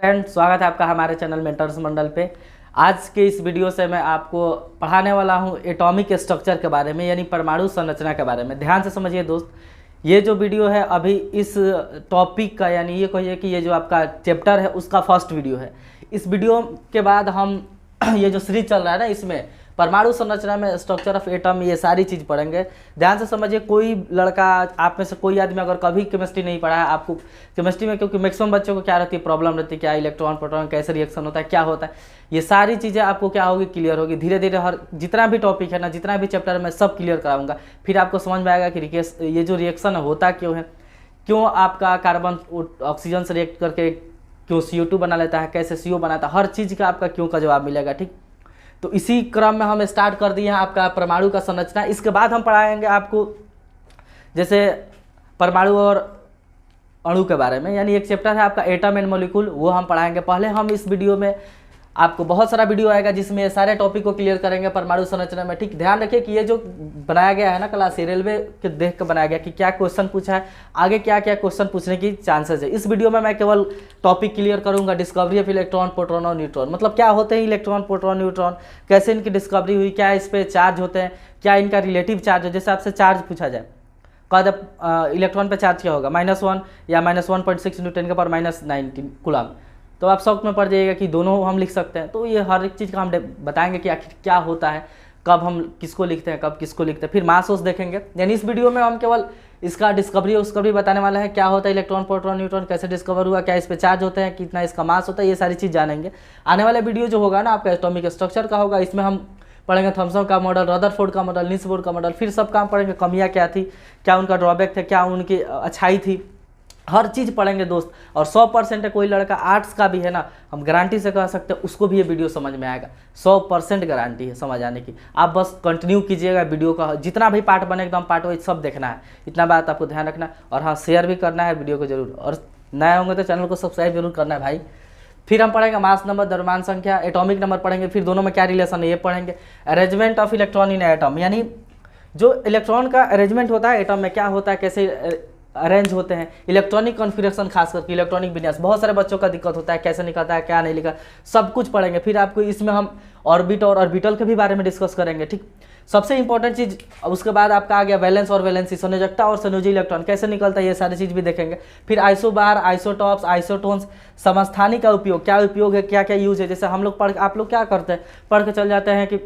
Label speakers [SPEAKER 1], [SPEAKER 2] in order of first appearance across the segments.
[SPEAKER 1] Friend, स्वागत है आपका हमारे चैनल मेंटर्स मंडल पे। आज के इस वीडियो से मैं आपको पढ़ाने वाला हूं एटॉमिक स्ट्रक्चर के बारे में, यानी परमाणु संरचना के बारे में। ध्यान से समझिए दोस्त, ये जो वीडियो है अभी इस टॉपिक का, यानी ये कहिए कि ये जो आपका चैप्टर है उसका फर्स्ट वीडियो है। इस वीडियो के बाद हम ये जो सीरीज चल रहा है ना, इसमें परमाणु संरचना में स्ट्रक्चर ऑफ एटम, ये सारी चीज़ पढ़ेंगे। ध्यान से समझिए, कोई लड़का आप में से कोई आदमी अगर कभी केमिस्ट्री नहीं पढ़ा है, आपको केमिस्ट्री में, क्योंकि मैक्सिमम बच्चों को क्या रहती है, प्रॉब्लम रहती है, क्या इलेक्ट्रॉन प्रोटॉन कैसे रिएक्शन होता है, क्या होता है, ये सारी चीज़ें आपको क्या होगी, क्लियर होगी। धीरे धीरे हर जितना भी टॉपिक है ना, जितना भी चैप्टर मैं सब क्लियर कराऊंगा। फिर आपको समझ में आएगा कि ये जो रिएक्शन होता क्यों है, क्यों आपका कार्बन ऑक्सीजन से रिएक्ट करके क्यों CO2 बना लेता है, कैसे CO बनाता है, हर चीज़ का आपका क्यों का जवाब मिलेगा। ठीक, तो इसी क्रम में हम स्टार्ट कर दिए हैं आपका परमाणु का संरचना। इसके बाद हम पढ़ाएंगे आपको जैसे परमाणु और अणु के बारे में, यानी एक चैप्टर है आपका एटम एंड मॉलिक्यूल, वो हम पढ़ाएंगे। पहले हम इस वीडियो में आपको बहुत सारा वीडियो आएगा जिसमें ये सारे टॉपिक को क्लियर करेंगे परमाणु संरचना में। ठीक, ध्यान रखिए कि ये जो बनाया गया है ना क्लास, रेलवे के देख कर बनाया गया कि क्या क्वेश्चन पूछा है, आगे क्या क्या क्वेश्चन पूछने की चांसेस है। इस वीडियो में मैं केवल टॉपिक क्लियर करूंगा, डिस्कवरी ऑफ इलेक्ट्रॉन, प्रोटॉन और न्यूट्रॉन, मतलब क्या होते हैं इलेक्ट्रॉन, प्रोटॉन, न्यूट्रॉन, कैसे इनकी डिस्कवरी हुई, क्या इस पर चार्ज होते हैं, क्या इनका रिलेटिव चार्ज है। जैसे आपसे चार्ज पूछा जाए, कद इलेक्ट्रॉन पे चार्ज क्या होगा, -1 या -1.6 × 10⁻⁹ कूलम। तो आप शौक में पड़ जाइएगा कि दोनों हम लिख सकते हैं। तो ये हर एक चीज़ का हम बताएंगे कि आखिर क्या होता है, कब हम किसको लिखते हैं, कब किसको लिखते हैं। फिर मास ओस देखेंगे, यानी इस वीडियो में हम केवल इसका डिस्कवरी बताने वाला है, क्या होता है इलेक्ट्रॉन, प्रोटॉन, न्यूट्रॉन, कैसे डिस्कवर हुआ, क्या इस पर चार्ज होते हैं, कितना इसका मास होता है, ये सारी चीज़ जानेंगे। आने वाला वीडियो जो होगा ना आपका एटॉमिक स्ट्रक्चर का होगा, इसमें हम पढ़ेंगे थॉमसन का मॉडल, रदरफोर्ड का मॉडल, निल्स बोर का मॉडल, फिर सब काम पढ़ेंगे, कमियाँ क्या थी, क्या उनका ड्रॉबैक थे, क्या उनकी अच्छाई थी, हर चीज़ पढ़ेंगे दोस्त। और 100% है, कोई लड़का आर्ट्स का भी है ना, हम गारंटी से कह सकते हैं उसको भी ये वीडियो समझ में आएगा। 100% गारंटी है समझ आने की। आप बस कंटिन्यू कीजिएगा वीडियो का, जितना भी पार्ट बने एकदम पार्ट वाइज सब देखना है, इतना बात आपको ध्यान रखना है। और हाँ, शेयर भी करना है वीडियो को जरूर, और नए होंगे तो चैनल को सब्सक्राइब जरूर करना है भाई। फिर हम पढ़ेंगे मास नंबर, द्रव्यमान संख्या, एटॉमिक नंबर पढ़ेंगे, फिर दोनों में क्या रिलेशन है ये पढ़ेंगे। Arrangement of electron in atom, यानी जो इलेक्ट्रॉन का अरेंजमेंट होता है एटम में, क्या होता है, कैसे अरेंज होते हैं, इलेक्ट्रॉनिक कॉन्फ़िगरेशन, खास करके इलेक्ट्रॉनिक विन्यास, बहुत सारे बच्चों का दिक्कत होता है, कैसे निकलता है, क्या नहीं लिखा, सब कुछ पढ़ेंगे। फिर आपको इसमें हम ऑर्बिट और ऑर्बिटल के भी बारे में डिस्कस करेंगे। ठीक, सबसे इंपॉर्टेंट चीज़, उसके बाद आपका आ गया वैलेंस और वैलेंसी, संयोजकता और संयोजी इलेक्ट्रॉन कैसे निकलता है, ये सारी चीज़ भी देखेंगे। फिर आइसोबार, आइसोटॉप्स, आइसोटोन्स, समस्थानिक का उपयोग, क्या उपयोग है, क्या क्या यूज है। जैसे हम लोग आप लोग क्या करते हैं, पढ़ के चल जाते हैं कि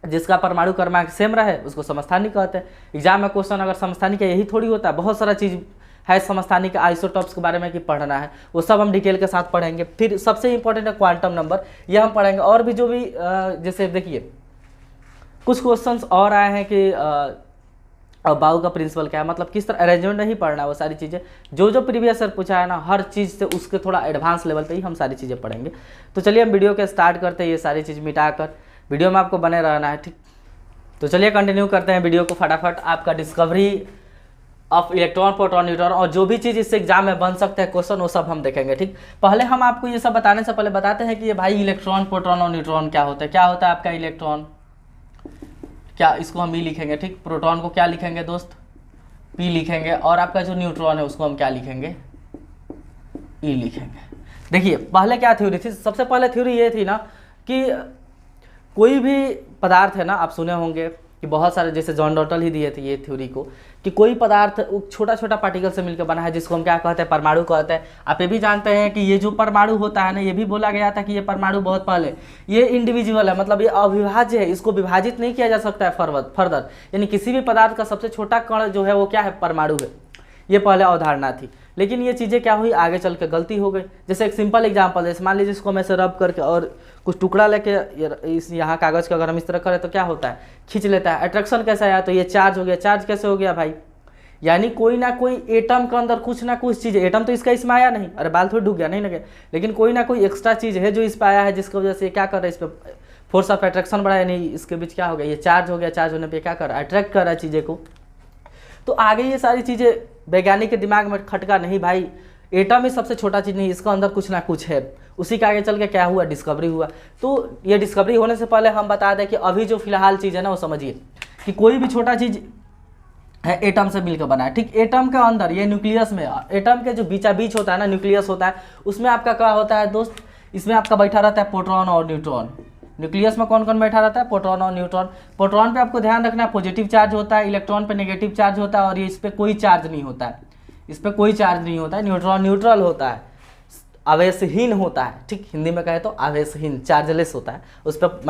[SPEAKER 1] जिसका परमाणु क्रमांक सेम रहे उसको समस्थानिक कहते हैं। एग्जाम में क्वेश्चन अगर समस्थानिक है, यही थोड़ी होता है, बहुत सारा चीज़ है समस्थानिक आइसोटॉप्स के बारे में कि पढ़ना है, वो सब हम डिटेल के साथ पढ़ेंगे। फिर सबसे इंपॉर्टेंट है क्वांटम नंबर, ये हम पढ़ेंगे। और भी जो भी जैसे देखिए कुछ क्वेश्चंस और आए हैं कि बाउ का प्रिंसिपल क्या है, मतलब किस तरह अरेंजमेंट नहीं पढ़ना है, वो सारी चीज़ें जो प्रीवियस सर पूछा है ना, हर चीज़ से उसके थोड़ा एडवांस लेवल पे ही हम सारी चीज़ें पढ़ेंगे। तो चलिए हम वीडियो के स्टार्ट करते हैं, ये सारी चीज़ मिटाकर वीडियो में आपको बने रहना है। ठीक, तो चलिए कंटिन्यू करते हैं वीडियो को फटाफट। आपका discovery of electron, proton, neutron और जो भी चीज़ इससे एग्जाम में बन सकते हैं क्वेश्चन, वो सब हम देखेंगे। ठीक, पहले हम आपको ये सब बताने से पहले बताते हैं कि ये भाई इलेक्ट्रॉन, प्रोटॉन और न्यूट्रॉन क्या होता है। क्या होता है आपका इलेक्ट्रॉन, क्या इसको हम ई लिखेंगे। ठीक, प्रोटॉन को क्या लिखेंगे दोस्त, P लिखेंगे, और आपका जो न्यूट्रॉन है उसको हम क्या लिखेंगे, E लिखेंगे। देखिए पहले क्या थ्योरी थी, सबसे पहले थ्योरी ये थी ना कि कोई भी पदार्थ है ना, आप सुने होंगे कि बहुत सारे, जैसे जॉन डॉटल ही दिए थे ये थ्योरी को, कि कोई पदार्थ छोटा छोटा पार्टिकल से मिलकर बना है, जिसको हम क्या कहते हैं, परमाणु कहते हैं। आप ये भी जानते हैं कि ये जो परमाणु होता है ना, ये भी बोला गया था कि ये परमाणु बहुत पहले ये इंडिविजुअल है, मतलब ये अविभाज्य है, इसको विभाजित नहीं किया जा सकता है फर्दर, यानी किसी भी पदार्थ का सबसे छोटा कण जो है वो क्या है, परमाणु है। ये पहले अवधारणा थी, लेकिन ये चीज़ें क्या हुई, आगे चल के गलती हो गई। जैसे एक सिंपल एग्जांपल है, मान लीजिए इसको मैं से रब करके और कुछ टुकड़ा लेके इस यहाँ कागज़ का अगर हम इस तरह करें तो क्या होता है, खींच लेता है। अट्रैक्शन कैसे आया, तो ये चार्ज हो गया। चार्ज कैसे हो गया भाई, यानी कोई ना कोई एटम के अंदर कुछ ना कुछ चीज़, एटम तो इसका इसमें आया नहीं, अरे बाल थोड़ी डूब गया, नहीं लगे, लेकिन कोई ना कोई एक्स्ट्रा चीज़ है जो इस पर आया है, जिसकी वजह से क्या कर रहा है, इस पर फोर्स ऑफ अट्रैक्शन बढ़ा, यानी इसके बीच क्या हो गया, ये चार्ज हो गया। चार्ज होने पर क्या कर रहा है, अट्रैक्ट कर रहा है चीज़ें को। तो आगे ये सारी चीज़ें वैज्ञानिक के दिमाग में खटका, नहीं भाई एटम ही सबसे छोटा चीज़ नहीं, इसका अंदर कुछ ना कुछ है। उसी के आगे चल के क्या हुआ, डिस्कवरी हुआ। तो ये डिस्कवरी होने से पहले हम बता दें कि अभी जो फिलहाल चीज़ है ना, वो समझिए कि कोई भी छोटा चीज़ है एटम से मिलकर बना है। ठीक, एटम के अंदर ये न्यूक्लियस में, एटम के जो बीचा बीच होता है ना, न्यूक्लियस होता है, उसमें आपका क्या होता है दोस्त, इसमें आपका बैठा रहता है प्रोटॉन और न्यूट्रॉन। न्यूक्लियस में कौन कौन बैठा रहता है, प्रोटॉन और न्यूट्रॉन। प्रोटॉन पे आपको ध्यान रखना है पॉजिटिव चार्ज होता है, इलेक्ट्रॉन पे नेगेटिव चार्ज होता है, और ये इस पर कोई चार्ज नहीं होता है, इस पर कोई चार्ज नहीं होता है। न्यूट्रॉन न्यूट्रल होता है, आवेशहीन होता है। ठीक, हिंदी में कहे तो आवेशहीन, चार्जलेस होता है, उस पर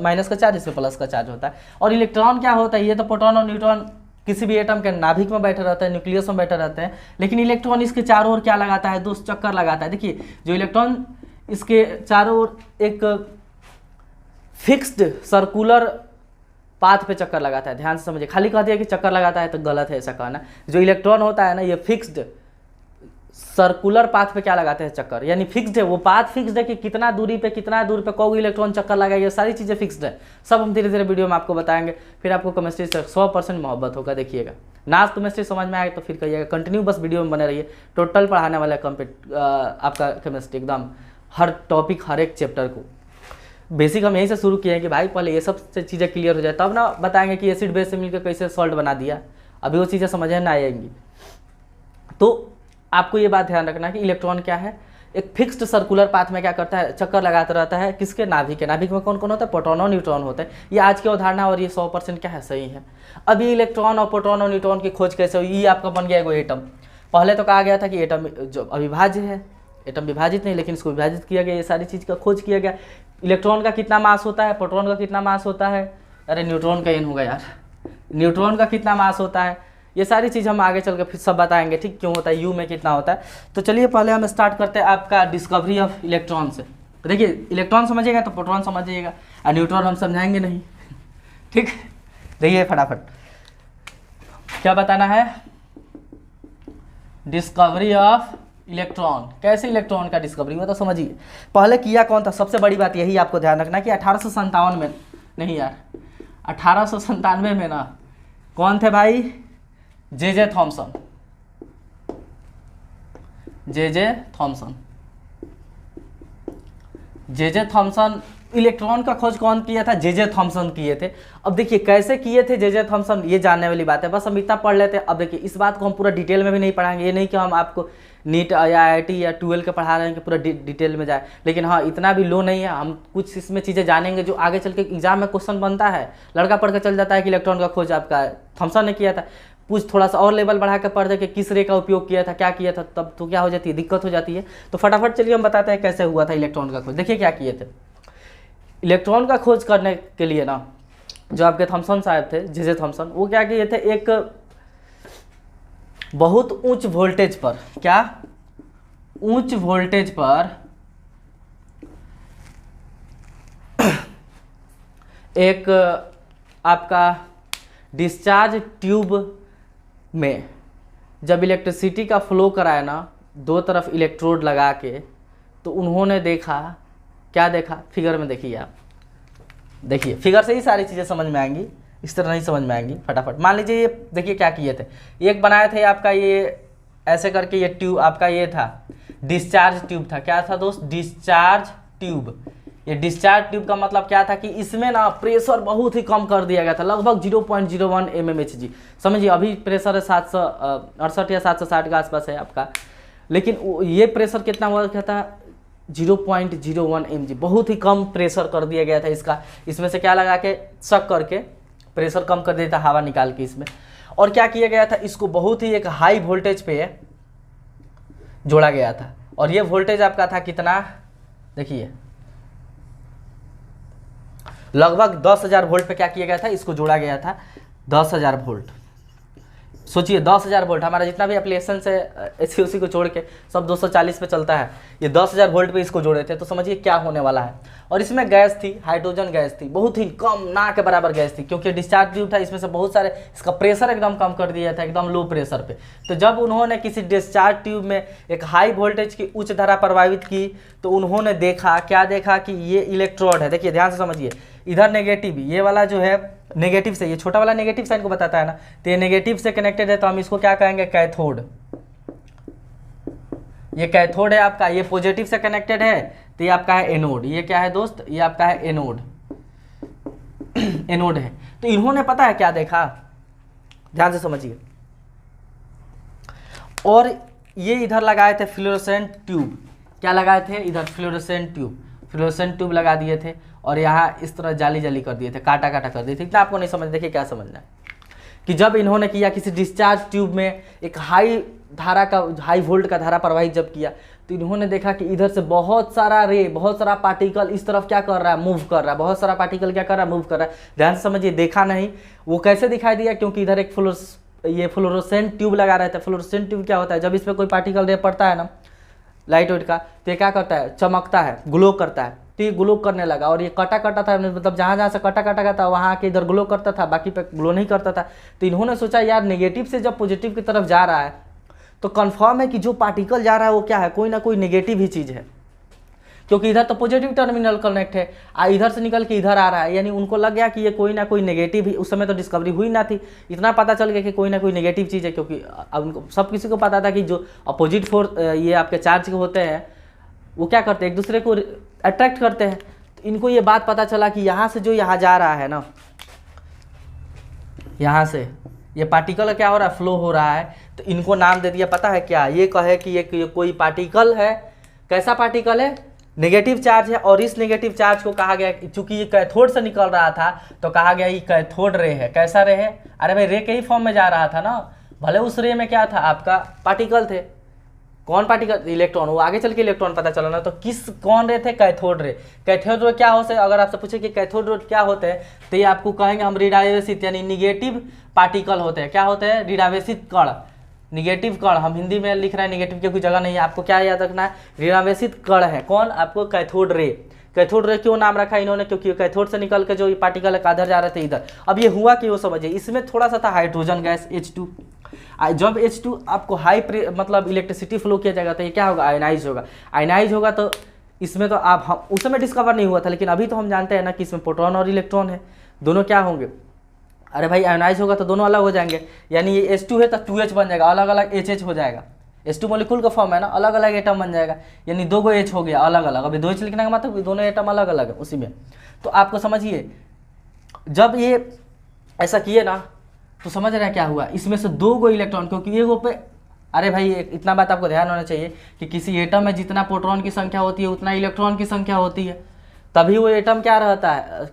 [SPEAKER 1] माइनस का चार्ज, इस पर प्लस का चार्ज होता है। और इलेक्ट्रॉन क्या होता है, ये तो प्रोटॉन और न्यूट्रॉन किसी भी एटम के नाभिक में बैठे रहते हैं, न्यूक्लियस में बैठे रहते हैं, लेकिन इलेक्ट्रॉन इसके चारों ओर क्या लगाता है दोस्त, चक्कर लगाता है। देखिए जो इलेक्ट्रॉन इसके चारों ओर एक फिक्स्ड सर्कुलर पाथ पे चक्कर लगाता है, ध्यान से समझिए, खाली कह दिया कि चक्कर लगाता है तो गलत है ऐसा कहना। जो इलेक्ट्रॉन होता है ना, ये फिक्स्ड सर्कुलर पाथ पे क्या लगाते हैं, चक्कर, यानी फिक्स्ड है वो पाथ, फिक्स्ड है कि कितना दूर पे कोई इलेक्ट्रॉन चक्कर लगाएगा, ये सारी चीज़ें फिक्स्ड है। सब हम धीरे धीरे वीडियो में आपको बताएंगे, फिर आपको केमिस्ट्री से 100% मोहब्बत होगा। देखिएगा ना, केमिस्ट्री समझ में आए तो फिर कहिएगा, कंटिन्यू बस वीडियो में बने रहिए। टोटल पढ़ाने वाला आपका केमिस्ट्री एकदम हर टॉपिक, हर एक चैप्टर को। बेसिक हम यहीं से शुरू किए हैं कि भाई पहले ये सब चीज़ें क्लियर हो जाए, तब ना बताएंगे कि एसिड बेस से मिलकर कैसे सॉल्ट बना दिया, अभी वो चीज़ें समझ में ना आएंगी। तो आपको ये बात ध्यान रखना है कि इलेक्ट्रॉन क्या है, एक फिक्स्ड सर्कुलर पाथ में क्या करता है, चक्कर लगाता रहता है, किसके, नाभिक के। नाभिक में कौन कौन होता है, प्रोटॉन और न्यूट्रॉन होते हैं। ये आज की अवधारणा, और ये 100% क्या है, सही है। अब ये इलेक्ट्रॉन और प्रोटॉन और न्यूट्रॉन की खोज कैसे हुई, ये आपका बन गया एगो एटम। पहले तो कहा गया था कि एटम जो अविभाज्य है, एटम विभाजित नहीं, लेकिन इसको विभाजित किया गया, ये सारी चीज़ का खोज किया गया। इलेक्ट्रॉन का कितना मास होता है, प्रोटॉन का कितना मास होता है, अरे न्यूट्रॉन का एन होगा यार, न्यूट्रॉन का कितना मास होता है, ये सारी चीज़ हम आगे चल के फिर सब बताएंगे। ठीक, क्यों होता है, यू में कितना होता है। तो चलिए पहले हम स्टार्ट करते हैं आपका डिस्कवरी ऑफ इलेक्ट्रॉन से। देखिए इलेक्ट्रॉन समझिएगा तो प्रोटॉन समझिएगा, और न्यूट्रॉन हम समझाएंगे नहीं। ठीक, देखिए फटाफट क्या बताना है, डिस्कवरी ऑफ इलेक्ट्रॉन। कैसे इलेक्ट्रॉन का डिस्कवरी हुआ तो समझिए। पहले किया कौन था, सबसे बड़ी बात यही आपको ध्यान रखना कि 1857 में, नहीं यार 1897 में ना, कौन थे भाई, J Thomson. J Thomson electron का खोज कौन किया था, जे थॉमसन किए थे। अब देखिए कैसे किए थे जे थॉमसन, ये जानने वाली बात है, बस हम इतना पढ़ लेते हैं। अब देखिए इस बात को हम पूरा डिटेल में भी नहीं पढ़ाएंगे, ये नहीं कि हम आपको नीट या IIT या 12 के पढ़ा रहे हैं कि पूरा डिटेल में जाए, लेकिन हाँ इतना भी लो नहीं है, हम कुछ इसमें चीज़ें जानेंगे जो आगे चल के एग्जाम में क्वेश्चन बनता है। लड़का पढ़ के चल जाता है कि इलेक्ट्रॉन का खोज आपका थॉमसन ने किया था, कुछ थोड़ा सा और लेवल बढ़ा कर पढ़ दे कि किस रे का उपयोग किया था, क्या किया था, तब तो क्या हो जाती है, दिक्कत हो जाती है। तो फटाफट चलिए हम बताते हैं कैसे हुआ था इलेक्ट्रॉन का खोज। देखिए क्या किए थे, इलेक्ट्रॉन का खोज करने के लिए ना, जो आपके थॉमसन साहब थे, जे थॉमसन, वो क्या किए थे, एक बहुत उच्च वोल्टेज पर, क्या उच्च वोल्टेज पर एक आपका डिस्चार्ज ट्यूब में जब इलेक्ट्रिसिटी का फ्लो कराया ना, दो तरफ इलेक्ट्रोड लगा के, तो उन्होंने देखा, क्या देखा, फिगर में देखिए आप, देखिए फिगर से ही सारी चीज़ें समझ में आएंगी, इस तरह नहीं समझ में आएंगी। फटाफट मान लीजिए ये देखिए क्या किए थे, एक बनाए थे आपका ये ऐसे करके, ये ट्यूब आपका ये था डिस्चार्ज ट्यूब था। क्या था दोस्त, डिस्चार्ज ट्यूब। ये डिस्चार्ज ट्यूब का मतलब क्या था कि इसमें ना प्रेशर बहुत ही कम कर दिया गया था, लगभग 0.01 mmHg। समझिए अभी प्रेशर है 768 या 760 के आसपास है आपका, लेकिन ये प्रेशर कितना हुआ था, 0.01 mg, बहुत ही कम प्रेशर कर दिया गया था इसका। इसमें से क्या लगा के शक करके प्रेशर कम कर दिया था, हवा निकाल के इसमें। और क्या किया गया था, इसको बहुत ही एक हाई वोल्टेज पे जोड़ा गया था, और ये वोल्टेज आपका था कितना, देखिए लगभग 10,000 वोल्ट पे क्या किया गया था, इसको जोड़ा गया था 10,000 वोल्ट। सोचिए 10,000 वोल्ट, हमारा जितना भी एप्लीकेशन से एसी उसी को छोड़ के सब 240 पे चलता है, ये 10,000 वोल्ट पे इसको जोड़े थे, तो समझिए क्या होने वाला है। और इसमें गैस थी, हाइड्रोजन गैस थी, बहुत ही कम, ना के बराबर गैस थी, क्योंकि डिस्चार्ज ट्यूब था, इसमें से बहुत सारे, इसका प्रेशर एकदम कम कर दिया था, एकदम लो प्रेशर पे। तो जब उन्होंने किसी डिस्चार्ज ट्यूब में एक हाई वोल्टेज की उच्च धारा प्रवाहित की, तो उन्होंने देखा, क्या देखा कि ये इलेक्ट्रोड है। देखिए ध्यान से समझिए, इधर नेगेटिव, ये वाला जो है नेगेटिव से, ये छोटा वाला नेगेटिव साइन को बताता है ना, तो ये नेगेटिव से कनेक्टेड है, तो हम इसको क्या कहेंगे, कैथोड। ये कैथोड है आपका, ये पॉजिटिव से कनेक्टेड है, तो ये आपका है एनोड। ये क्या है दोस्त, ये आपका है एनोड, एनोड है। तो इन्होंने पता है क्या देखा, ध्यान से समझिए। और ये इधर लगाए थे फ्लोरोसेंट ट्यूब, क्या लगाए थे इधर फ्लोरोसेंट ट्यूब लगा दिए थे, और यहाँ इस तरह जाली जाली कर दिए थे, काटा काटा कर दिए थे। इतना आपको नहीं समझ, देखिए क्या समझना है कि जब इन्होंने किया किसी डिस्चार्ज ट्यूब में एक हाई वोल्ट का धारा प्रवाहित जब किया, तो इन्होंने देखा कि इधर से बहुत सारा पार्टिकल इस तरफ क्या कर रहा है, मूव कर रहा है, बहुत सारा पार्टिकल क्या कर रहा है, मूव कर रहा है। ध्यान से समझिए, देखा नहीं, वो कैसे दिखाई दिया, क्योंकि इधर एक फ्लोरोसेंट ट्यूब लगा रहे थे। फ्लोरोसेंट ट्यूब क्या होता है, जब इस पर कोई पार्टिकल रे पड़ता है ना लाइट वेट का, तो ये क्या करता है, चमकता है, ग्लो करता है। तो ये ग्लो करने लगा, और ये कटा कटा था, मतलब जहाँ जहाँ से कटा कटा था वहाँ के इधर ग्लो करता था, बाकी पे ग्लो नहीं करता था। तो इन्होंने सोचा यार नेगेटिव से जब पॉजिटिव की तरफ जा रहा है तो कंफर्म है कि जो पार्टिकल जा रहा है वो क्या है, कोई ना कोई नेगेटिव ही चीज़ है, क्योंकि इधर तो पॉजिटिव टर्मिनल कनेक्ट है, इधर से निकल के इधर आ रहा है, यानी उनको लग गया कि ये कोई ना कोई नेगेटिव ही। उस समय तो डिस्कवरी हुई ना थी, इतना पता चल गया कि कोई ना कोई नेगेटिव चीज़ है, क्योंकि अब उनको सब किसी को पता था कि जो अपोजिट फोर्स ये आपके चार्ज के होते हैं वो क्या करते हैं, एक दूसरे को अट्रैक्ट करते हैं। तो इनको ये बात पता चला कि यहाँ से जो यहाँ जा रहा है ना, यहाँ से ये पार्टिकल क्या हो रहा है, फ्लो हो रहा है। तो इनको नाम दे दिया, पता है क्या, ये कहे कि ये कोई पार्टिकल है। कैसा पार्टिकल है, नेगेटिव चार्ज है, और इस नेगेटिव चार्ज को कहा गया, चूंकि ये कैथोड से निकल रहा था तो कहा गया ये कैथोड रे है। कैसा रे है, अरे भाई रे के ही फॉर्म में जा रहा था ना, भले उस रे में क्या था, आपका पार्टिकल थे। कौन पार्टिकल, इलेक्ट्रॉन। वो आगे चल के इलेक्ट्रॉन पता चला ना, तो कौन रे थे, कैथोड रे। कैथोड रे क्या होते हैं, अगर आपसे पूछे कि कैथोड रे क्या होते हैं, तो ये आपको कहेंगे हम रिडावेसित यानी निगेटिव पार्टिकल होते हैं। क्या होते हैं, रिडावेसित कण, निगेटिव कण। हम हिंदी में लिख रहे हैं, निगेटिव की कोई जगह नहीं है, आपको क्या याद रखना है, ऋणावेशित कण है। कौन, आपको कैथोड रे। कैथोड रे क्यों नाम रखा इन्होंने, क्योंकि कैथोड से निकल के जो ये पार्टिकल है इधर जा रहे थे इधर। अब ये हुआ कि वो समझिए, इसमें थोड़ा सा था हाइड्रोजन गैस H2। जब H2 आपको मतलब इलेक्ट्रिसिटी फ्लो किया जाएगा तो ये क्या होगा, आयनाइज होगा। आयनाइज होगा तो इसमें तो आप हम उस समय डिस्कवर नहीं हुआ था, लेकिन अभी तो हम जानते हैं ना कि इसमें प्रोटॉन और इलेक्ट्रॉन है, दोनों क्या होंगे, अरे भाई आयनाइज होगा तो दोनों अलग हो जाएंगे। यानी ये H2 है तो 2H बन जाएगा, अलग अलग HH हो जाएगा। H2 मॉलिक्यूल का फॉर्म है ना, अलग अलग एटम बन जाएगा, यानी 2 H हो गया अलग अलग। अभी 2H लिखने का मतलब दोनों एटम अलग अलग है उसी में। तो आपको समझिए, जब ये ऐसा किए ना तो समझ रहे हैं क्या हुआ, इसमें से 2 इलेक्ट्रॉन, क्योंकि एगो पे, अरे भाई इतना बात आपको ध्यान होना चाहिए कि किसी एटम में जितना प्रोटॉन की संख्या होती है उतना इलेक्ट्रॉन की संख्या होती है, तभी वो एटम क्या रहता है,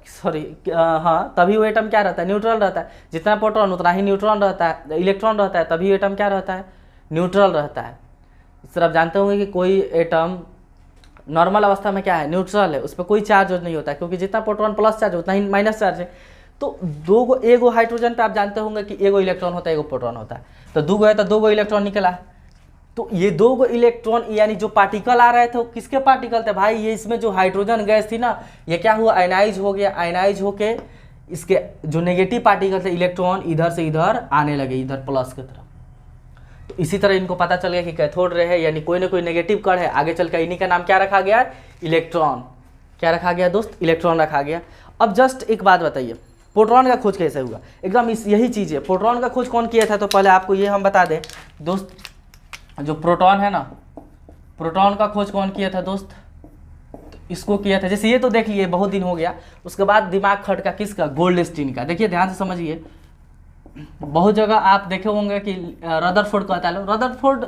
[SPEAKER 1] तभी वो एटम क्या रहता है, न्यूट्रल रहता है। जितना प्रोटॉन उतना ही न्यूट्रॉन रहता है, इलेक्ट्रॉन रहता है, तभी एटम क्या रहता है, न्यूट्रल रहता है। इस तरह आप जानते होंगे कि कोई एटम नॉर्मल अवस्था में क्या है, न्यूट्रल है, उस पर कोई चार्ज नहीं होता है, क्योंकि जितना प्रोटॉन प्लस चार्ज उतना ही माइनस चार्ज है। तो एगो हाइड्रोजन पे आप जानते होंगे कि एगो इलेक्ट्रॉन होता है, एगो प्रोटॉन होता है, तो 2 है तो 2 इलेक्ट्रॉन निकला। तो ये 2 इलेक्ट्रॉन यानी जो पार्टिकल आ रहे थे वो किसके पार्टिकल थे भाई, ये इसमें जो हाइड्रोजन गैस थी ना, ये क्या हुआ, आयनाइज हो गया। आयनाइज होके इसके जो नेगेटिव पार्टिकल थे इलेक्ट्रॉन इधर से इधर आने लगे, इधर प्लस की तरफ। तो इसी तरह इनको पता चल गया कि कैथोड रे है, यानी कोई ना कोई नेगेटिव कण है। आगे चल कर इन्हीं का नाम क्या रखा गया, इलेक्ट्रॉन। क्या रखा गया दोस्त, इलेक्ट्रॉन रखा गया। अब जस्ट एक बात बताइए, प्रोटॉन का खोज कैसे हुआ, एकदम यही चीज़ है। प्रोटॉन का खोज कौन किया था, तो पहले आपको ये हम बता दें दोस्त, जो प्रोटॉन है ना, प्रोटॉन का खोज कौन किया था दोस्त, तो इसको किया था। जैसे ये तो देख लिए बहुत दिन हो गया, उसके बाद दिमाग खटका किसका, गोल्डस्टीन का। देखिए ध्यान से समझिए, बहुत जगह आप देखे होंगे कि रदरफोर्ड कहता है, रदरफोर्ड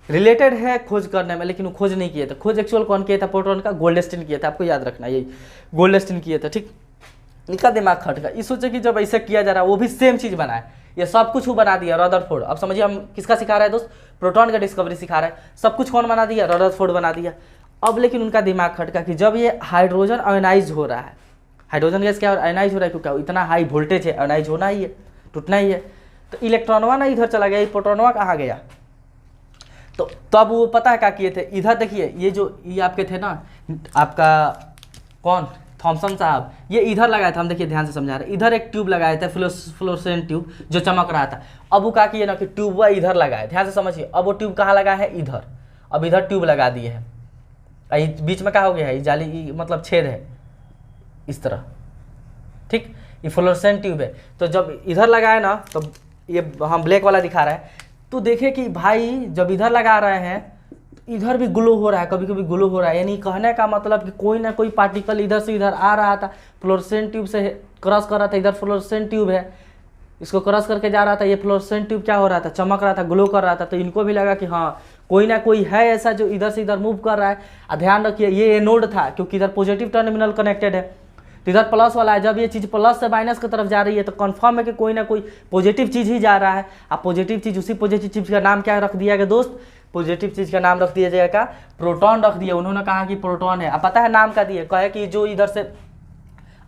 [SPEAKER 1] रिलेटेड है खोज करने में, लेकिन वो खोज नहीं किया था। खोज एक्चुअल कौन किया था प्रोटॉन का, गोल्डस्टीन किया था। आपको याद रखना, यही गोल्डस्टीन किया था, ठीक। इनका दिमाग खटका, इस सोचे कि जब ऐसा किया जा रहा है वो भी सेम चीज़ बनाए, ये सब कुछ वो बना दिया रदरफोर्ड। अब समझिए हम किसका सिखा रहे हैं दोस्त, प्रोटॉन का डिस्कवरी सिखा रहे हैं। सब कुछ कौन बना दिया, रदरफोर्ड बना दिया। अब लेकिन उनका दिमाग खटका कि जब ये हाइड्रोजन आयनाइज हो रहा है, हाइड्रोजन गैस क्या आयनाइज हो रहा है, क्योंकि इतना हाई वोल्टेज है, आयनाइज होना ही है, टूटना ही है। तो इलेक्ट्रॉनवा ना इधर चला गया, प्रोटॉनवा कहाँ गया, तो तब वो पता है क्या किए थे, इधर देखिए ये आपके थे ना, आपका कौन, थॉमसन साहब, ये इधर लगाया था। हम देखिए ध्यान से समझा रहे, इधर एक ट्यूब लगाया था, फ्लोरोसेंट ट्यूब जो चमक रहा था। अब वो क्या किए ना कि ट्यूब वह इधर लगाया, ध्यान से समझिए। अब वो ट्यूब कहाँ लगा है, इधर। अब इधर ट्यूब लगा दिए है, बीच में क्या हो गया है, जाली मतलब छेद है इस तरह, ठीक। ये फ्लोरोसेंट ट्यूब है। तो जब इधर लगाए ना, तो ये हम ब्लैक वाला दिखा रहा है, तो देखे कि भाई जब इधर लगा रहे हैं तो इधर भी ग्लो हो रहा है, कभी कभी ग्लो हो रहा है। यानी कहने का मतलब कि कोई ना कोई पार्टिकल इधर से इधर आ रहा था, फ्लोरोसेंट ट्यूब से क्रॉस कर रहा था, इधर फ्लोरोसेंट ट्यूब है, इसको क्रॉस करके जा रहा था, ये फ्लोरोसेंट ट्यूब क्या हो रहा था, चमक रहा था, ग्लो कर रहा था। तो इनको भी लगा कि हाँ कोई ना कोई है ऐसा जो इधर से इधर मूव कर रहा है। ध्यान रखिए ये एनोड था, क्योंकि इधर पॉजिटिव टर्मिनल कनेक्टेड है, तो इधर प्लस वाला है। जब ये चीज़ प्लस से माइनस की तरफ जा रही है तो कन्फर्म है कि कोई ना कोई पॉजिटिव चीज़ ही जा रहा है। अब पॉजिटिव चीज़, उसी पॉजिटिव चीज़ का नाम क्या रख दिया गया दोस्त, पॉजिटिव चीज़ का नाम रख दिया जाएगा प्रोटॉन रख दिया। उन्होंने कहा कि प्रोटॉन है। अब पता है नाम का दिए, कहे कि जो इधर से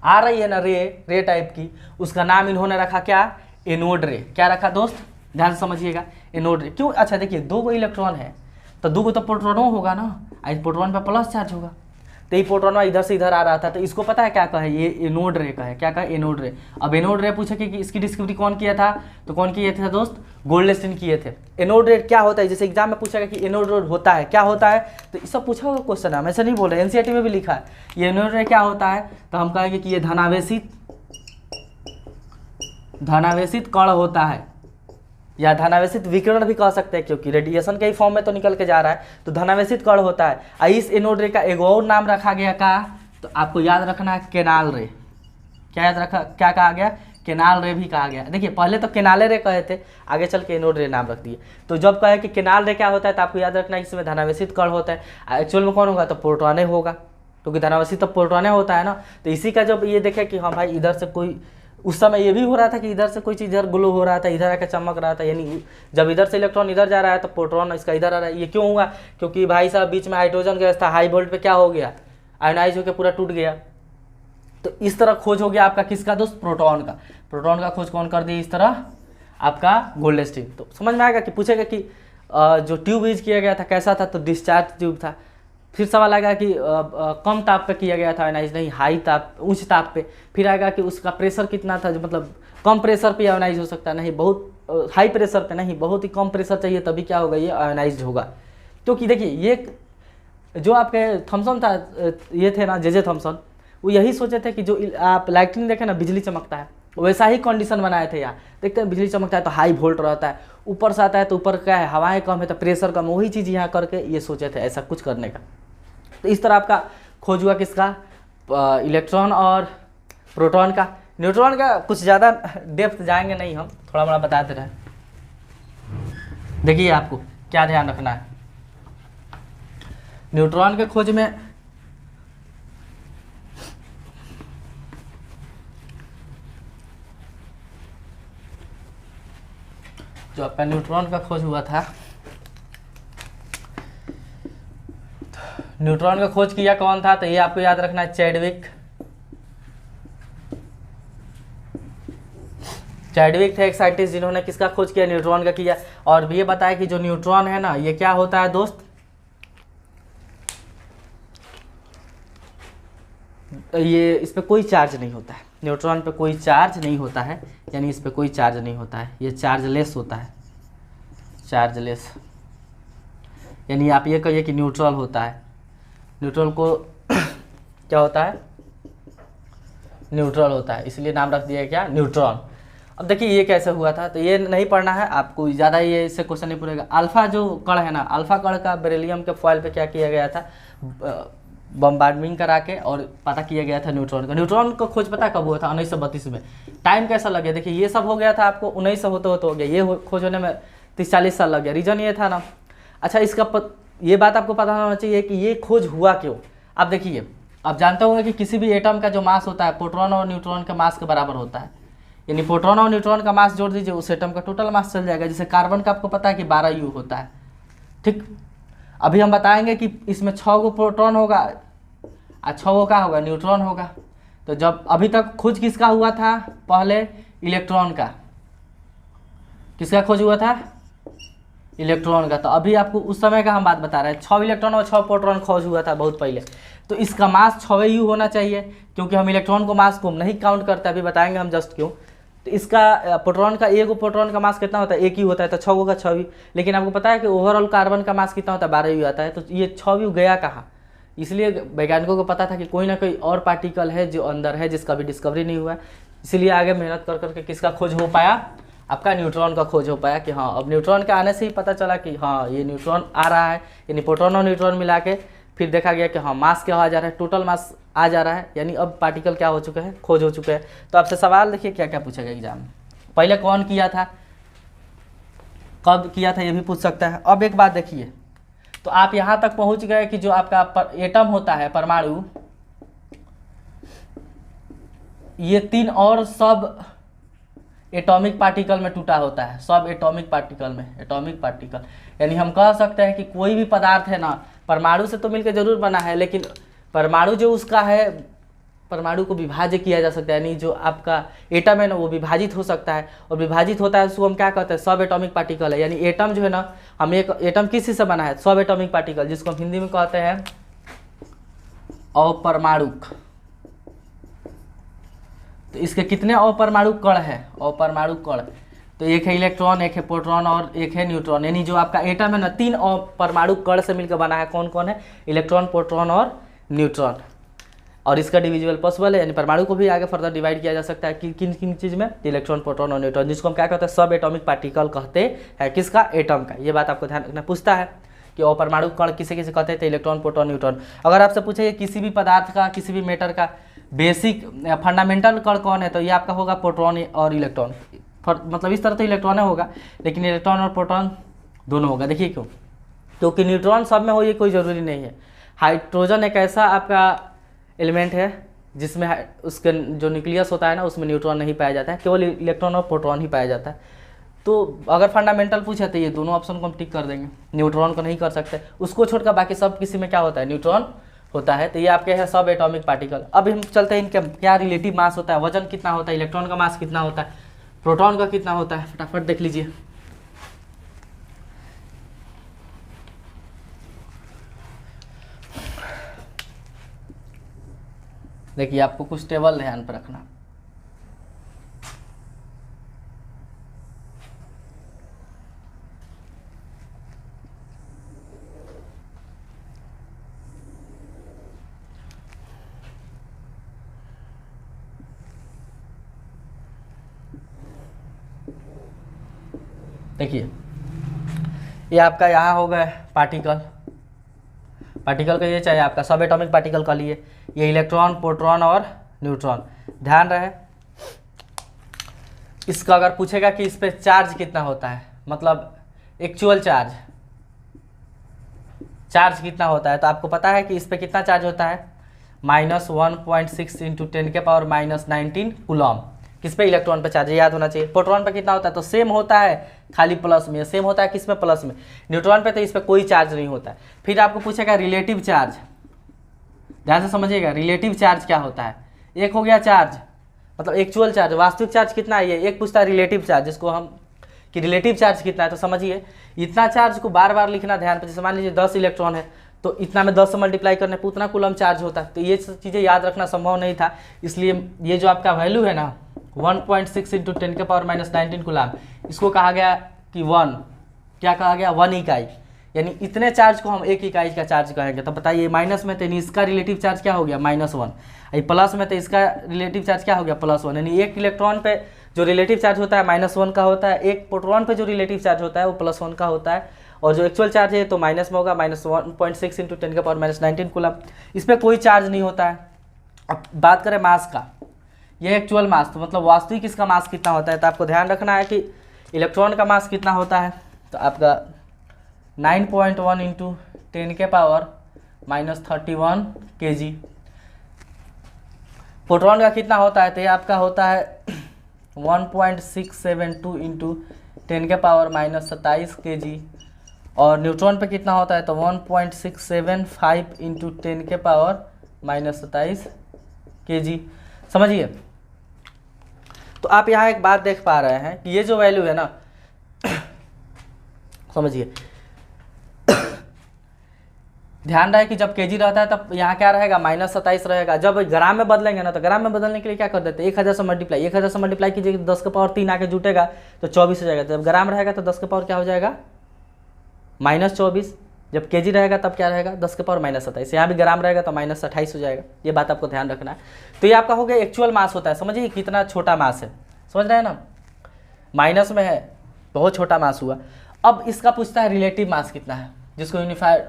[SPEAKER 1] आ रही है ना रे टाइप की, उसका नाम इन्होंने रखा क्या, एनोड रे। क्या रखा दोस्त, ध्यान से समझिएगा, एनोड रे। क्यों, अच्छा देखिए 2 इलेक्ट्रॉन है तो 2 तो प्रोटॉनों होगा ना, इस प्रोटॉन पे प्लस चार्ज होगा, तो ये प्रोटॉन इधर से इधर आ रहा था। तो इसको पता है क्या कहे, ये एनोड रे का है। क्या कहा, एनोड रे। अब एनोड रे पूछे कि इसकी डिस्कवरी कौन किया था, तो कौन किए थे दोस्त, गोल्डस्टीन किए थे। एनोड रे क्या होता है, जैसे एग्जाम में पूछेगा कि एनोड रे होता है, क्या होता है, तो ये सब पूछा होगा क्वेश्चन, हम ऐसा नहीं बोल रहे, एनसीईआरटी में भी लिखा है। ये एनोड रे क्या होता है, तो हम कहेंगे कि ये धनावेशित कण होता है, या धनावेशित विकिरण भी कह सकते हैं, क्योंकि रेडिएशन के ही फॉर्म में तो निकल के जा रहा है, तो धनावेशित कण होता है। इस एनोड रे का एक और नाम रखा गया का, तो आपको याद रखना है केनाल रे। क्या याद रखा, क्या कहा गया, केनाल रे भी कहा गया। देखिए पहले तो केनाले रे कहे थे, आगे चल के एनोड रे नाम रख दिए। तो जब कहे कि केनाल रे क्या होता है, तो आपको याद रखना है इसमें धनावेशित कण होता है। एक्चुअल में कौन होगा, तो प्रोटॉने होगा, क्योंकि धनावेशित तो प्रोटॉने होता है ना। तो इसी का जब ये देखे कि हाँ भाई इधर से कोई, उस समय ये भी हो रहा था कि इधर से कोई चीज़ इधर ग्लो हो रहा था, इधर आकर चमक रहा था, यानी जब इधर से इलेक्ट्रॉन इधर जा रहा है तो प्रोटॉन इसका इधर आ रहा है। ये क्यों हुआ, क्योंकि भाई साहब बीच में हाइड्रोजन गैस था, हाई वोल्ट पे क्या हो गया, आयोनाइज होकर पूरा टूट गया। तो इस तरह खोज हो गया आपका किसका दोस्त, प्रोटॉन का। प्रोटॉन का खोज कौन कर दिया इस तरह, आपका गोल्डस्टीन। तो समझ में आएगा कि पूछेगा कि जो ट्यूब यूज किया गया था कैसा था, तो डिस्चार्ज ट्यूब था। फिर सवाल आएगा कि कम ताप पे किया गया था आयोनाइज, नहीं हाई ताप, उच्च ताप पे। फिर आएगा कि उसका प्रेशर कितना था, जो मतलब कम प्रेशर पे आयोनाइज हो सकता है, नहीं बहुत हाई प्रेशर पे नहीं, बहुत ही कम प्रेशर चाहिए तभी क्या होगा, ये आयोनाइज होगा। क्योंकि देखिए ये जो आपके थॉमसन था, ये थे ना जे थॉमसन, वो यही सोचे थे कि जो आप लाइटिंग देखें ना बिजली चमकता है, वैसा ही कंडीशन बनाए थे। यहाँ देखते हैं बिजली चमकता है तो हाई वोल्ट रहता है, ऊपर से आता है तो ऊपर क्या है, हवाएं कम है तो प्रेशर कम, वही चीज़ यहाँ करके ये सोचे थे ऐसा कुछ करने का। तो इस तरह आपका खोज हुआ किसका, इलेक्ट्रॉन और प्रोटॉन का। न्यूट्रॉन का कुछ ज़्यादा डेप्थ जाएंगे नहीं, हम थोड़ा बड़ा बताते रहे। देखिए आपको क्या ध्यान रखना है, न्यूट्रॉन के खोज में जो आपका न्यूट्रॉन का खोज हुआ था, न्यूट्रॉन का खोज किया कौन था, तो ये आपको याद रखना है चैडविक। चैडविक थे एक साइंटिस्ट जिन्होंने किसका खोज किया, न्यूट्रॉन का किया। और ये बताया कि जो न्यूट्रॉन है ना, ये क्या होता है दोस्त, ये इस पे कोई चार्ज नहीं होता है, न्यूट्रॉन पे कोई चार्ज नहीं होता है, यानी इस पे कोई चार्ज नहीं होता है, ये चार्जलेस होता है, चार्जलेस। यानी आप ये कहिए कि न्यूट्रल होता है। न्यूट्रल को क्या होता है, न्यूट्रल होता है, इसलिए नाम रख दिया क्या, न्यूट्रॉन। अब देखिए ये कैसे हुआ था, तो ये नहीं पढ़ना है आपको ज़्यादा, ये इससे क्वेश्चन नहीं पूछेगा। अल्फा जो कण है ना, अल्फा कण का बेरिलियम के फॉइल पे क्या किया गया था, बम्बार्डमिंग करा के और पता किया गया था न्यूट्रॉन का। न्यूट्रॉन का खोज पता कब हुआ था, 1932 में। टाइम कैसा लग गया, देखिए ये सब हो गया था आपको 1900 होते होते हो गया, ये खोज होने में 30-40 साल लग गया। रीजन ये था ना, अच्छा इसका ये बात आपको पता होना चाहिए कि ये खोज हुआ क्यों। अब देखिए, आप जानते होंगे कि किसी भी एटम का जो मास होता है प्रोटॉन और न्यूट्रॉन के मास के बराबर होता है, यानी प्रोटॉन और न्यूट्रॉन का मास जोड़ दीजिए, उस एटम का टोटल मास चल जाएगा। जैसे कार्बन का आपको पता है कि 12 U होता है, ठीक। अभी हम बताएंगे कि इसमें 6 गो प्रोटॉन होगा और 6 गो का होगा, न्यूट्रॉन होगा। तो जब अभी तक खोज किसका हुआ था, पहले इलेक्ट्रॉन का, किसका खोज हुआ था, इलेक्ट्रॉन का। तो अभी आपको उस समय का हम बात बता रहे हैं, 6 इलेक्ट्रॉन और 6 प्रोटॉन खोज हुआ था बहुत पहले। तो इसका मास 6 U होना चाहिए, क्योंकि हम इलेक्ट्रॉन को मास को नहीं काउंट करते, अभी बताएंगे हम जस्ट क्यों। तो इसका प्रोटॉन का एक प्रोटॉन का मास कितना होता है, 1 U होता है, तो 6 का 6 U। लेकिन आपको पता है कि ओवरऑल कार्बन का मास कितना होता है, 12 U आता है। तो ये 6 U गया कहाँ, इसलिए वैज्ञानिकों को पता था कि कोई ना कोई और पार्टिकल है जो अंदर है, जिसका भी डिस्कवरी नहीं हुआ है। इसलिए आगे मेहनत कर करके किसका खोज हो पाया, आपका न्यूट्रॉन का खोज हो पाया। कि हाँ अब न्यूट्रॉन के आने से ही पता चला कि हाँ ये न्यूट्रॉन आ रहा है, यानी प्रोटॉन और न्यूट्रॉन मिला के फिर देखा गया कि हाँ मास क्या आ जा रहा है, टोटल मास आ जा रहा है, यानी अब पार्टिकल क्या हो चुके हैं, खोज हो चुके हैं। तो आपसे सवाल देखिए क्या क्या पूछेगा एग्जाम में। पहले कौन किया था, कब किया था, ये भी पूछ सकता है। अब एक बात देखिए, तो आप यहाँ तक पहुँच गए कि जो आपका एटम होता है, परमाणु, ये 3 और सब एटॉमिक पार्टिकल में टूटा होता है, सब एटॉमिक पार्टिकल में, एटॉमिक पार्टिकल। यानी हम कह सकते हैं कि कोई भी पदार्थ है ना, परमाणु से तो मिलकर जरूर बना है, लेकिन परमाणु जो उसका है, परमाणु को विभाज्य किया जा सकता है, यानी जो आपका एटम है ना वो विभाजित हो सकता है, और विभाजित होता है उसको हम क्या कहते हैं, सब एटॉमिक पार्टिकल है। यानी एटम जो है ना, हम एक एटम किस चीज़ से बना है, सब एटॉमिक पार्टिकल, जिसको हम हिंदी में कहते हैं अपरमाणुक। तो इसके कितने अपरमाणु कण है, अपरमाणु कण, तो एक है इलेक्ट्रॉन, एक है प्रोटॉन और एक है न्यूट्रॉन। यानी जो आपका एटम है ना 3 अपरमाणु कण से मिलकर बना है। कौन कौन है, इलेक्ट्रॉन, प्रोटॉन और न्यूट्रॉन। और इसका डिविजिबल पॉसिबल है, यानी परमाणु को भी आगे फर्दर डिवाइड किया जा सकता है कि किन किन चीज़ में, इलेक्ट्रॉन, प्रोटॉन और न्यूट्रॉन, जिसको हम क्या कहते हैं, सब एटॉमिक पार्टिकल कहते हैं। किसका, एटम का। ये बात आपको ध्यान रखना। पूछता है कि अपरमाणु कण किसे किसे कहते हैं, तो इलेक्ट्रॉन, प्रोटॉन, न्यूट्रॉन। अगर आपसे पूछे किसी भी पदार्थ का, किसी भी मैटर का बेसिक फंडामेंटल कण कौन है, तो ये आपका होगा प्रोटॉन और इलेक्ट्रॉन। मतलब इस तरह तो इलेक्ट्रॉन होगा, लेकिन इलेक्ट्रॉन और प्रोटॉन दोनों होगा। देखिए क्यों, क्योंकि न्यूट्रॉन सब में हो ये कोई ज़रूरी नहीं है। हाइड्रोजन एक ऐसा आपका एलिमेंट है जिसमें उसके जो न्यूक्लियस होता है ना, उसमें न्यूट्रॉन नहीं पाया जाता है, केवल इलेक्ट्रॉन और प्रोटॉन ही पाया जाता है। तो अगर फंडामेंटल पूछे तो ये दोनों ऑप्शन को हम टिक कर देंगे। न्यूट्रॉन को नहीं कर सकते, उसको छोड़कर बाकी सब किसी में क्या होता है, न्यूट्रॉन होता है। तो ये आपके हैं सब एटॉमिक पार्टिकल। अब हम चलते हैं इनका क्या रिलेटिव मास होता है, वजन कितना होता है, इलेक्ट्रॉन का मास कितना होता है, प्रोटॉन का कितना होता है, फटाफट देख लीजिए। देखिए आपको कुछ टेबल ध्यान पर रखना। देखिए ये आपका यहाँ हो गया पार्टिकल, पार्टिकल का ये चाहिए आपका सब एटॉमिक पार्टिकल का लिए, ये इलेक्ट्रॉन, प्रोटॉन और न्यूट्रॉन। ध्यान रहे, इसका अगर पूछेगा कि इस पर चार्ज कितना होता है, मतलब एक्चुअल चार्ज, चार्ज कितना होता है, तो आपको पता है कि इस पर कितना चार्ज होता है, -1.6 × 10⁻⁻19 कूलम। किस पे, इलेक्ट्रॉन पे चार्ज, याद होना चाहिए। प्रोटॉन पे कितना होता है, तो सेम होता है, खाली प्लस में, सेम होता है किस में, प्लस में। न्यूट्रॉन पे तो इस पर कोई चार्ज नहीं होता है। फिर आपको पूछेगा रिलेटिव चार्ज, ध्यान से समझिएगा, रिलेटिव चार्ज क्या होता है। एक हो गया चार्ज, मतलब एक्चुअल चार्ज, वास्तविक चार्ज कितना है, ये एक पूछता है रिलेटिव चार्ज, जिसको हम कि रिलेटिव चार्ज कितना है। तो समझिए इतना चार्ज को बार बार लिखना ध्यान पर, जैसे मान लीजिए 10 इलेक्ट्रॉन है, तो इतना में 10 से मल्टीप्लाई करने पर उतना कूलम चार्ज होता है। तो ये चीज़ें याद रखना संभव नहीं था, इसलिए ये जो आपका वैल्यू है ना 1.6 × 10⁻⁻19 कूलम, इसको कहा गया कि 1, क्या कहा गया, 1 इकाई। यानी इतने चार्ज को हम 1 इकाई का चार्ज कहेंगे। तो बताइए माइनस में तो इसका रिलेटिव चार्ज क्या हो गया, -1, ये प्लस में तो इसका रिलेटिव चार्ज क्या हो गया, +1। यानी एक इलेक्ट्रॉन पे जो रिलेटिव चार्ज होता है -1 का होता है, एक प्रोटॉन पे जो रिलेटिव चार्ज होता है वो +1 का होता है, और जो एक्चुअल चार्ज है तो माइनस में होगा, -1.6 × 10⁻⁻19 कूलम। इस पर कोई चार्ज नहीं होता है। अब बात करें मास का, ये एक्चुअल मास, तो मतलब वास्तविक इसका मास कितना होता है, तो आपको ध्यान रखना है कि इलेक्ट्रॉन का मास कितना होता है, तो आपका 9.1 × 10⁻31 kg। प्रोटॉन का कितना होता है, तो ये आपका होता है 1.672 × 10⁻27 kg। और न्यूट्रॉन पे कितना होता है, तो 1.675 × 10⁻27 kg। समझिए, तो आप यहाँ एक बात देख पा रहे हैं कि ये जो वैल्यू है ना समझिए, ध्यान रहे कि जब केजी रहता है तब यहाँ क्या रहेगा, -27 रहेगा। जब ग्राम में बदलेंगे ना, तो ग्राम में बदलने के लिए क्या कर देते हैं, 1000 से मल्टीप्लाई कीजिए, 10⁻3 आके जुटेगा तो 24 हो जाएगा। तो जब ग्राम रहेगा तो 10⁻ क्या हो जाएगा, -24। जब केजी रहेगा तब क्या रहेगा, 10⁻-27। यहाँ भी ग्राम रहेगा तो -28 हो जाएगा। ये बात आपको ध्यान रखना है। तो ये आपका हो गया एक्चुअल मास होता है। समझिए कितना छोटा मास है, समझ रहे हैं ना, माइनस में है, बहुत छोटा मास हुआ। अब इसका पूछता है रिलेटिव मास कितना है, जिसको यूनिफाइड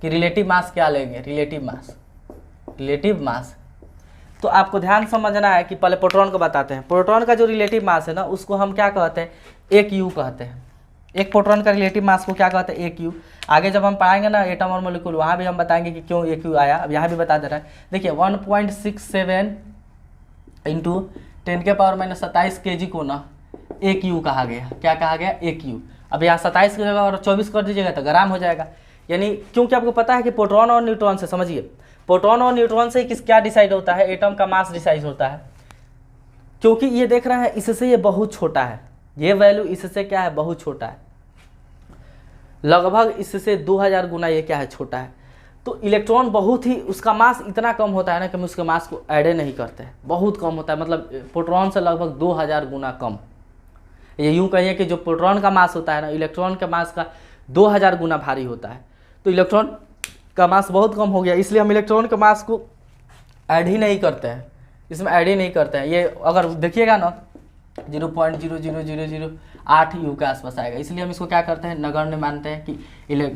[SPEAKER 1] कि रिलेटिव मास क्या लेंगे, रिलेटिव मास तो आपको ध्यान समझना है कि पहले प्रोटॉन को बताते हैं। प्रोटॉन का जो रिलेटिव मास है ना उसको हम क्या कहते हैं, एक यू कहते हैं। एक प्रोटॉन का रिलेटिव मास को क्या कहते हैं, एक यू। आगे जब हम पढ़ाएंगे ना एटम और मॉलिक्यूल, वहाँ भी हम बताएंगे कि क्यों एक यू आया। अब यहाँ भी बता दे रहा है, देखिए 1.67 इंटू 10⁻⁻27 kg को ना एक यू कहा गया। क्या कहा गया, एक यू। अब यहाँ 27 की जगह और 24 कर दीजिएगा तो ग्राम हो जाएगा। यानी क्योंकि आपको पता है कि प्रोटॉन और न्यूट्रॉन से, समझिए प्रोटॉन और न्यूट्रॉन से किस क्या डिसाइड होता है, एटम का मास डिसाइड होता है। क्योंकि ये देख रहे हैं इससे ये बहुत छोटा है, ये वैल्यू इससे क्या है, बहुत छोटा है, लगभग इससे 2000 गुना ये क्या है, छोटा है। तो इलेक्ट्रॉन बहुत ही, उसका मास इतना कम होता है ना कि हम उसके मास को ऐड नहीं करते हैं, बहुत कम होता है, मतलब प्रोटॉन से लगभग 2000 गुना कम। ये यूँ कहिए कि जो प्रोटॉन का मास होता है ना, इलेक्ट्रॉन के मास का 2000 गुना भारी होता है। तो इलेक्ट्रॉन का मास बहुत कम हो गया, इसलिए हम इलेक्ट्रॉन के मास को ऐड ही नहीं करते हैं, इसमें ऐड ही नहीं करते हैं। ये अगर देखिएगा ना 0.00008 यू के आसपास आएगा, इसलिए हम इसको क्या करते हैं, नगण्य मानते हैं कि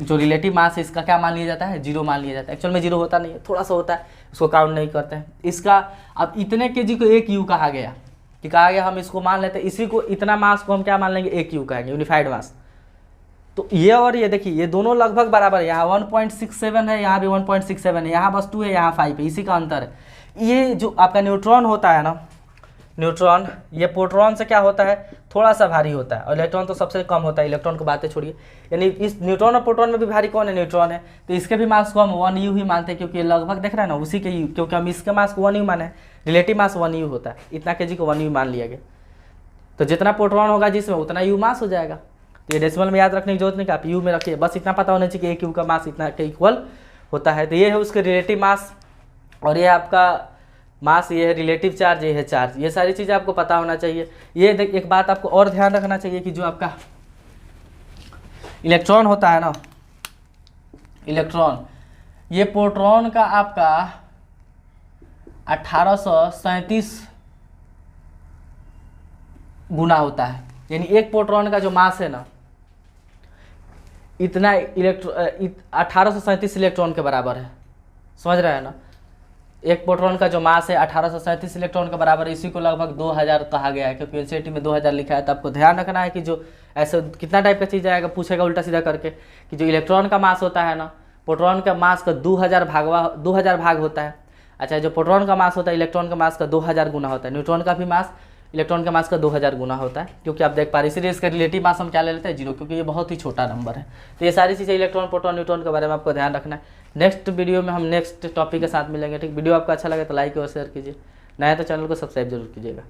[SPEAKER 1] जो रिलेटिव मास है इसका क्या मान लिया जाता है, 0 मान लिया जाता है। एक्चुअल में 0 होता नहीं है, थोड़ा सा होता है, उसको काउंट नहीं करते हैं। इसका अब इतने केजी को एक यू कहा गया कि कहा गया हम इसको मान लेते हैं, इसी को इतना मास को हम क्या मान लेंगे, एक यू कहेंगे, यूनिफाइड मास। तो ये और ये देखिए ये दोनों लगभग बराबर है, यहाँ 1.67 है, यहाँ भी 1.67 है, यहाँ बस 2 है, यहाँ 5 है, इसी का अंतर है। ये जो आपका न्यूट्रॉन होता है ना, न्यूट्रॉन ये प्रोटॉन से क्या होता है, थोड़ा सा भारी होता है, और इलेक्ट्रॉन तो सबसे कम होता है। इलेक्ट्रॉन को बातें छोड़िए, यानी इस न्यूट्रॉन और प्रोटॉन में भी भारी कौन है, न्यूट्रॉन है। तो इसके भी मास को हम 1 यू ही मानते हैं, क्योंकि लगभग देख रहे हैं ना उसी के यू, क्योंकि हम इसके मास को 1 यू माने, रिलेटिव मास 1 यू होता है, इतना केजी को 1 यू मान लिया गया। तो जितना प्रोटॉन होगा जिसमें उतना यू मास हो जाएगा। तो ये डेसिमल में याद रखने की जरूरत नहीं कि आप यू में रखिए, बस इतना पता होना चाहिए कि एक यू का मास इतना के इक्वल होता है। तो ये है उसके रिलेटिव मास, और ये आपका मास, ये है रिलेटिव चार्ज, ये है चार्ज। ये सारी चीज़ें आपको पता होना चाहिए। ये एक बात आपको और ध्यान रखना चाहिए कि जो आपका इलेक्ट्रॉन होता है ना, इलेक्ट्रॉन, ये प्रोटॉन का आपका 1837 गुना होता है। यानी एक प्रोटॉन का जो मास है ना, इतना 1837 इलेक्ट्रॉन के बराबर है, समझ रहे हैं ना। एक प्रोटॉन का जो मास है 1837 इलेक्ट्रॉन के बराबर है, इसी को लगभग 2000 कहा गया है, क्योंकि एनसीईआरटी में 2000 लिखा है। तो आपको ध्यान रखना है कि जो ऐसे कितना टाइप का चीज़ आएगा, पूछेगा उल्टा सीधा करके कि जो इलेक्ट्रॉन का मास होता है ना, प्रोटॉन का मास का 2000 भाग होता है। अच्छा, जो प्रोटॉन का मास होता है इलेक्ट्रॉन का मास का 2000 गुना होता है। न्यूट्रॉन का भी मास इलेक्ट्रॉन के मास का 2000 गुना होता है, क्योंकि आप देख पा रहे हैं। इसीलिए इसका रिलेटिव मास हम क्या ले लेते हैं, 0, क्योंकि ये बहुत ही छोटा नंबर है। तो ये सारी चीज़ें इलेक्ट्रॉन, प्रोटॉन, न्यूट्रॉन के बारे में आपको ध्यान रखना है। नेक्स्ट वीडियो में हम नेक्स्ट टॉपिक के साथ मिलेंगे। ठीक, वीडियो आपको अच्छा लगे तो लाइक और शेयर कीजिए, नया तो चैनल को सब्सक्राइब जरूर कीजिएगा।